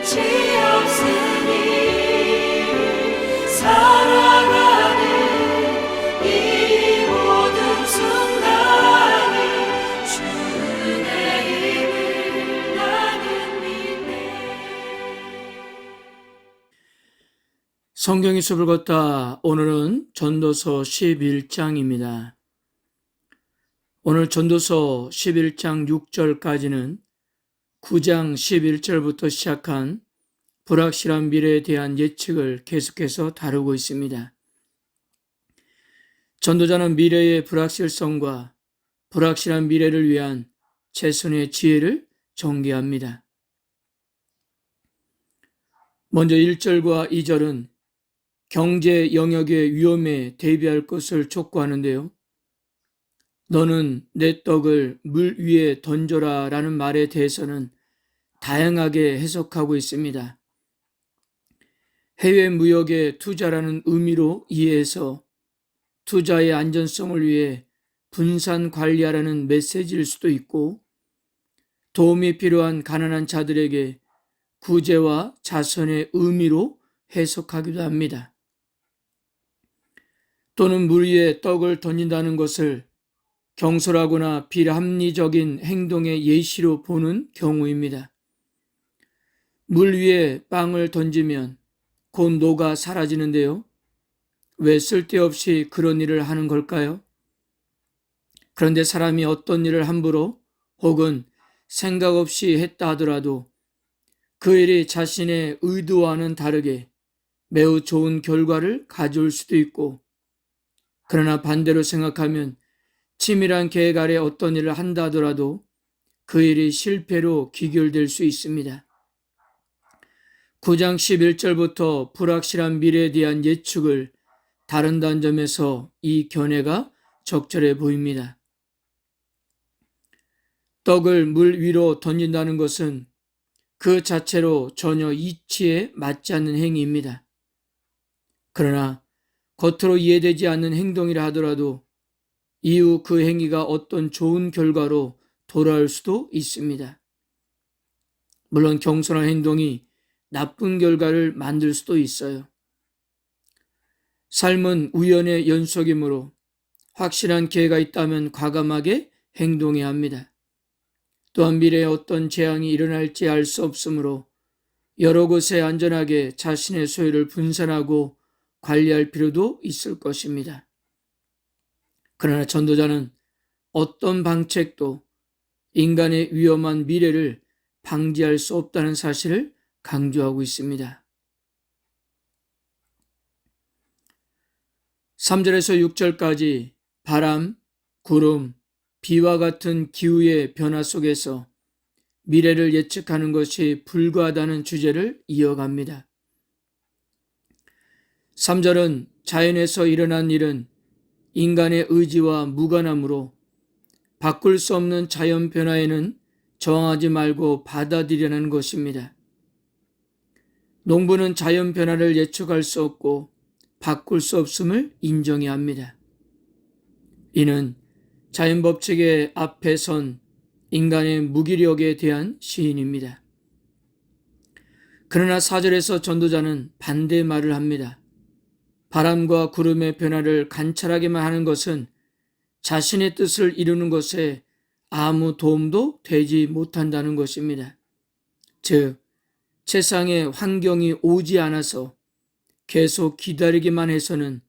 끝이 없으니 살아가는 이 모든 순간이 주의 힘을 나는 믿네. 성경의 숲을 걷다. 오늘은 전도서 11장입니다. 오늘 전도서 11장 6절까지는 9장 11절부터 시작한 불확실한 미래에 대한 예측을 계속해서 다루고 있습니다. 전도자는 미래의 불확실성과 불확실한 미래를 위한 최선의 지혜를 전개합니다. 먼저 1절과 2절은 경제 영역의 위험에 대비할 것을 촉구하는데요. 너는 내 떡을 물 위에 던져라 라는 말에 대해서는 다양하게 해석하고 있습니다. 해외 무역에 투자라는 의미로 이해해서 투자의 안전성을 위해 분산 관리하라는 메시지일 수도 있고, 도움이 필요한 가난한 자들에게 구제와 자선의 의미로 해석하기도 합니다. 또는 물 위에 떡을 던진다는 것을 경솔하거나 비합리적인 행동의 예시로 보는 경우입니다. 물 위에 빵을 던지면 곧 녹아 사라지는데요. 왜 쓸데없이 그런 일을 하는 걸까요? 그런데 사람이 어떤 일을 함부로 혹은 생각 없이 했다 하더라도 그 일이 자신의 의도와는 다르게 매우 좋은 결과를 가져올 수도 있고, 그러나 반대로 생각하면 치밀한 계획 아래 어떤 일을 한다 하더라도 그 일이 실패로 귀결될 수 있습니다. 9장 11절부터 불확실한 미래에 대한 예측을 다룬다는 점에서 이 견해가 적절해 보입니다. 떡을 물 위로 던진다는 것은 그 자체로 전혀 이치에 맞지 않는 행위입니다. 그러나 겉으로 이해되지 않는 행동이라 하더라도 이후 그 행위가 어떤 좋은 결과로 돌아올 수도 있습니다. 물론 경솔한 행동이 나쁜 결과를 만들 수도 있어요. 삶은 우연의 연속이므로 확실한 기회가 있다면 과감하게 행동해야 합니다. 또한 미래에 어떤 재앙이 일어날지 알 수 없으므로 여러 곳에 안전하게 자신의 소유를 분산하고 관리할 필요도 있을 것입니다. 그러나 전도자는 어떤 방책도 인간의 위험한 미래를 방지할 수 없다는 사실을 강조하고 있습니다. 3절에서 6절까지 바람, 구름, 비와 같은 기후의 변화 속에서 미래를 예측하는 것이 불가하다는 주제를 이어갑니다. 3절은 자연에서 일어난 일은 인간의 의지와 무관하므로 바꿀 수 없는 자연 변화에는 저항하지 말고 받아들이라는 것입니다. 농부는 자연 변화를 예측할 수 없고 바꿀 수 없음을 인정해야 합니다. 이는 자연 법칙의 앞에 선 인간의 무기력에 대한 시인입니다. 그러나 4절에서 전도자는 반대 말을 합니다. 바람과 구름의 변화를 관찰하기만 하는 것은 자신의 뜻을 이루는 것에 아무 도움도 되지 못한다는 것입니다. 즉, 세상의 환경이 오지 않아서 계속 기다리기만 해서는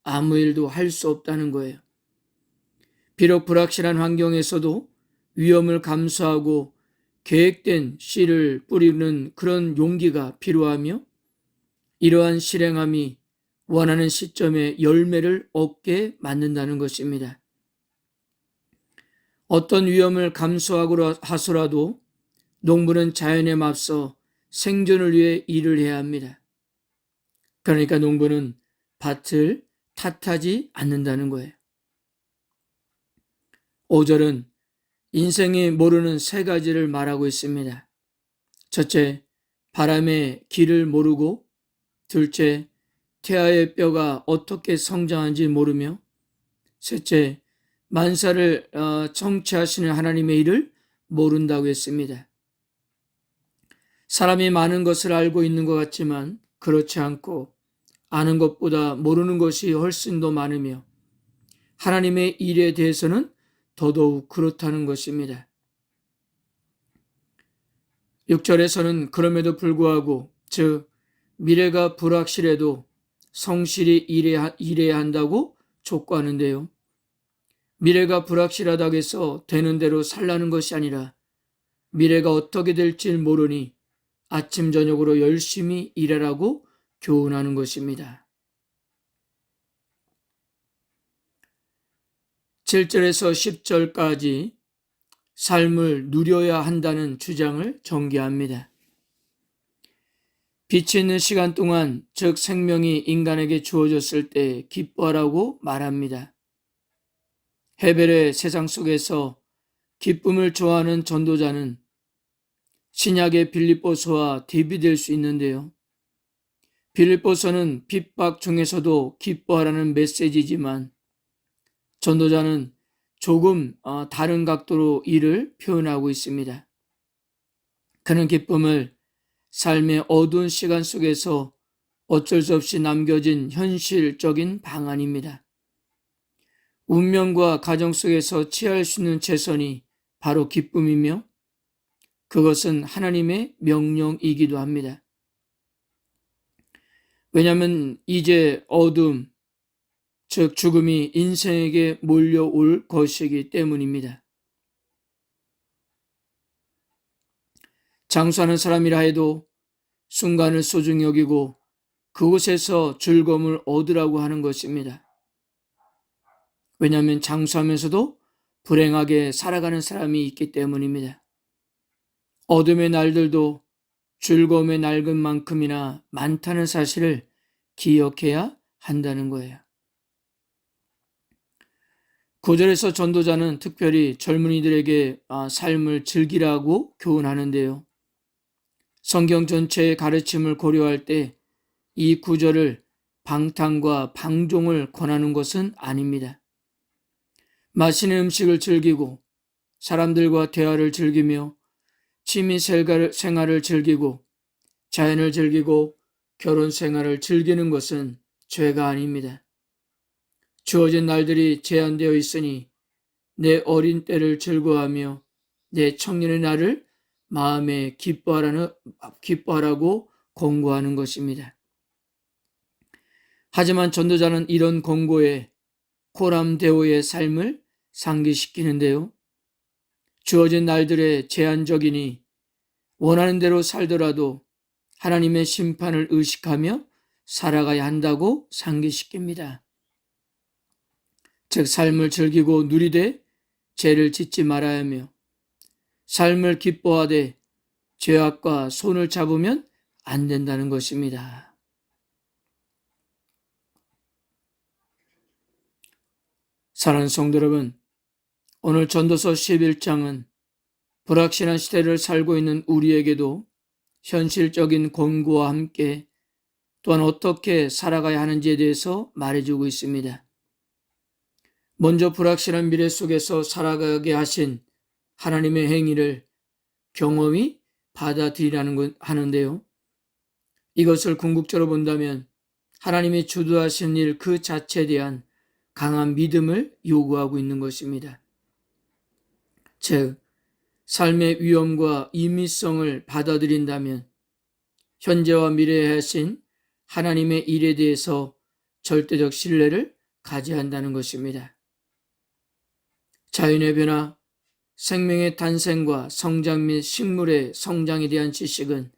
아무 일도 할 수 없다는 거예요. 비록 불확실한 환경에서도 위험을 감수하고 계획된 씨를 뿌리는 그런 용기가 필요하며, 이러한 실행함이 원하는 시점에 열매를 얻게 만든다는 것입니다. 어떤 위험을 감수하고 하소라도 농부는 자연에 맞서 생존을 위해 일을 해야 합니다. 그러니까 농부는 밭을 탓하지 않는다는 거예요. 5절은 인생이 모르는 세 가지를 말하고 있습니다. 첫째, 바람의 길을 모르고, 둘째, 태아의 뼈가 어떻게 성장하는지 모르며, 셋째, 만사를 청취하시는 하나님의 일을 모른다고 했습니다. 사람이 많은 것을 알고 있는 것 같지만 그렇지 않고 아는 것보다 모르는 것이 훨씬 더 많으며 하나님의 일에 대해서는 더더욱 그렇다는 것입니다. 6절에서는 그럼에도 불구하고 즉 미래가 불확실해도 성실히 일해야 한다고 촉구하는데요. 미래가 불확실하다고 해서 되는 대로 살라는 것이 아니라 미래가 어떻게 될지 모르니 아침 저녁으로 열심히 일하라고 교훈하는 것입니다. 7절에서 10절까지 삶을 누려야 한다는 주장을 전개합니다. 빛이 있는 시간 동안 즉 생명이 인간에게 주어졌을 때 기뻐하라고 말합니다. 헤벨의 세상 속에서 기쁨을 좋아하는 전도자는 신약의 빌립보서와 대비될 수 있는데요. 빌립보서는 핍박 중에서도 기뻐하라는 메시지지만 전도자는 조금 다른 각도로 이를 표현하고 있습니다. 그는 기쁨을 삶의 어두운 시간 속에서 어쩔 수 없이 남겨진 현실적인 방안입니다. 운명과 가정 속에서 취할 수 있는 최선이 바로 기쁨이며 그것은 하나님의 명령이기도 합니다. 왜냐하면 이제 어둠, 즉 죽음이 인생에게 몰려올 것이기 때문입니다. 장수하는 사람이라 해도 순간을 소중히 여기고 그곳에서 즐거움을 얻으라고 하는 것입니다. 왜냐하면 장수하면서도 불행하게 살아가는 사람이 있기 때문입니다. 어둠의 날들도 즐거움의 날만큼이나 많다는 사실을 기억해야 한다는 거예요. 9절에서 전도자는 특별히 젊은이들에게 삶을 즐기라고 교훈하는데요. 성경 전체의 가르침을 고려할 때 이 구절을 방탕과 방종을 권하는 것은 아닙니다. 맛있는 음식을 즐기고 사람들과 대화를 즐기며 취미 생활을 즐기고 자연을 즐기고 결혼 생활을 즐기는 것은 죄가 아닙니다. 주어진 날들이 제한되어 있으니 내 어린 때를 즐거워하며 내 청년의 날을 마음에 기뻐하라고 권고하는 것입니다. 하지만 전도자는 이런 권고에 코람데오의 삶을 상기시키는데요. 주어진 날들의 제한적이니 원하는 대로 살더라도 하나님의 심판을 의식하며 살아가야 한다고 상기시킵니다. 즉 삶을 즐기고 누리되 죄를 짓지 말아야 하며 삶을 기뻐하되 죄악과 손을 잡으면 안 된다는 것입니다. 사랑하는 성도 여러분, 오늘 전도서 11장은 불확실한 시대를 살고 있는 우리에게도 현실적인 권고와 함께 또한 어떻게 살아가야 하는지에 대해서 말해주고 있습니다. 먼저 불확실한 미래 속에서 살아가게 하신 하나님의 행위를 경험히 받아들이라는 하는데요. 이것을 궁극적으로 본다면 하나님이 주도하신 일 그 자체에 대한 강한 믿음을 요구하고 있는 것입니다. 즉, 삶의 위험과 임의성을 받아들인다면 현재와 미래에 하신 하나님의 일에 대해서 절대적 신뢰를 가져야 한다는 것입니다. 자연의 변화, 생명의 탄생과 성장 및 식물의 성장에 대한 지식은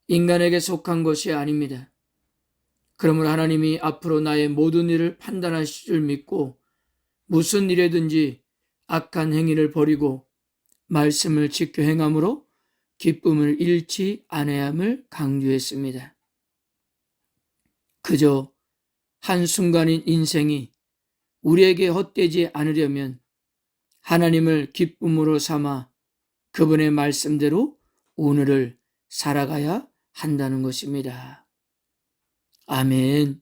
인간에게 속한 것이 아닙니다. 그러므로 하나님이 앞으로 나의 모든 일을 판단하실 줄 믿고 무슨 일에든지 악한 행위를 버리고 말씀을 지켜 행함으로 기쁨을 잃지 않아야 함을 강조했습니다. 그저 한순간인 인생이 우리에게 헛되지 않으려면 하나님을 기쁨으로 삼아 그분의 말씀대로 오늘을 살아가야 한다는 것입니다. 아멘.